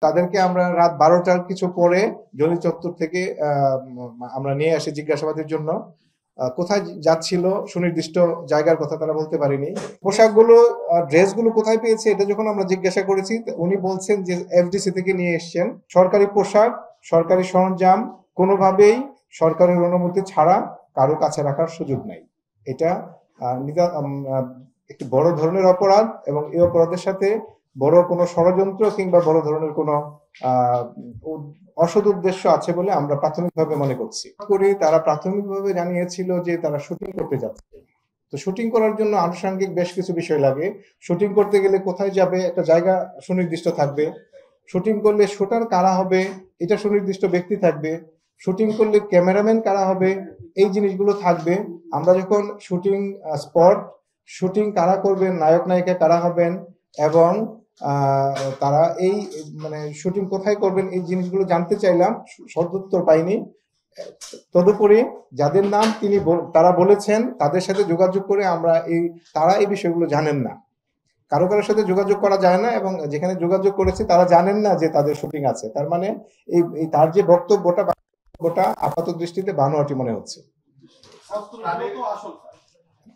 তাদেরকে আমরা রাত 12টার কিছু পরে জলি চত্বর থেকে আমরা নিয়ে আসি জিজ্ঞাসাবাদের জন্য। কোথায় যাচ্ছিল সুনির্দিষ্ট জায়গার কথা তারা বলতে পারেনি। পোশাকগুলো, ড্রেসগুলো কোথায় পেয়েছে এটা যখন আমরা জিজ্ঞাসা করেছি, উনি বলছেন যে এফডিসি থেকে নিয়ে এসছেন। সরকারি পোশাক, সরকারি সরঞ্জাম কোনোভাবেই সরকারের অনুমতি ছাড়া কারো কাছে রাখার সুযোগ নাই। এটা একটি বড় ধরনের অপরাধ, এবং এই অপরাধের সাথে বড় কোনো ষড়যন্ত্র কিংবা বড় ধরনের কোনো অসৎ উদ্দেশ্য আছে বলে আমরা প্রাথমিকভাবে মনে করছি। তারা প্রাথমিকভাবে জানিয়েছিল যে তারা শুটিং করতে যাচ্ছে। তো শুটিং করার জন্য আনুষঙ্গিক বেশ কিছু বিষয় লাগে। শুটিং করতে গেলে কোথায় যাবে, একটা জায়গা সুনির্দিষ্ট থাকবে। শুটিং করলে শুটার কারা হবে এটা সুনির্দিষ্ট ব্যক্তি থাকবে। শুটিং করলে ক্যামেরাম্যান কারা হবে এই জিনিসগুলো থাকবে। আমরা যখন শুটিং স্পট, শুটিং কারা করবেন, নায়ক নায়িকা কারা হবেন, এবং তারা এই মানে শুটিং কোথায় করবেন এই জিনিসগুলো জানতে চাইলাম, সদুত্তর পাইনি। তদুপরি যাদের নাম তারা বলেছেন তাদের সাথে যোগাযোগ করে তারা এই বিষয়গুলো জানেন না। কারো কারোর সাথে যোগাযোগ করা যায় না, এবং যেখানে যোগাযোগ করেছে তারা জানেন না যে তাদের শুটিং আছে। তার মানে তার যে বক্তব্যটা আপাত দৃষ্টিতে বানোয়াটি মনে হচ্ছে।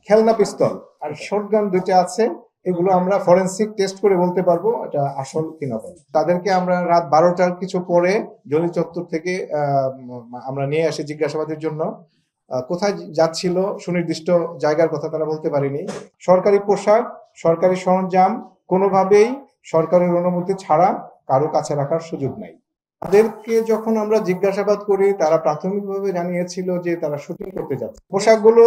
খেলনা পিস্তল আর শটগান দুইটা আছে, এগুলো আমরা ফরেনসিক টেস্ট করে বলতে পারবো এটা আসল কিনা। তাদেরকে আমরা রাত 12টার কিছু পরে জলি চত্বর থেকে আমরা নিয়ে আসি জিজ্ঞাসাবাদের জন্য। কোথায় যাচ্ছিল সুনির্দিষ্ট জায়গার কথা তারা বলতে পারেনি। সরকারি পোশাক, সরকারি সরঞ্জাম কোনোভাবেই সরকারের অনুমতি ছাড়া কারো কাছে রাখার সুযোগ নাই। তাদেরকে যখন আমরা জিজ্ঞাসাবাদ করি তারা প্রাথমিকভাবে জানিয়েছিল যে তারা শুটিং করতে যাচ্ছে। পোশাকগুলো,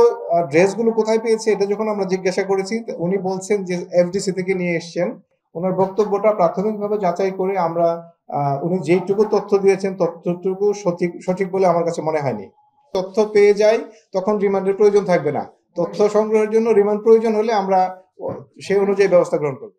ড্রেসগুলো কোথায় পেয়েছে এটা যখন আমরা জিজ্ঞাসা করেছি, উনি বলছেন যে এফডিসি থেকে নিয়ে এসছেন। ওনার বক্তব্যটা প্রাথমিকভাবে যাচাই করে আমরা উনি যেইটুকু তথ্য দিয়েছেন তথ্যটুকু সঠিক বলে আমার কাছে মনে হয়নি। তথ্য পেয়ে যাই তখন রিমান্ডের প্রয়োজন থাকবে না। তথ্য সংগ্রহের জন্য রিমান্ড প্রয়োজন হলে আমরা সেই অনুযায়ী ব্যবস্থা গ্রহণ করব।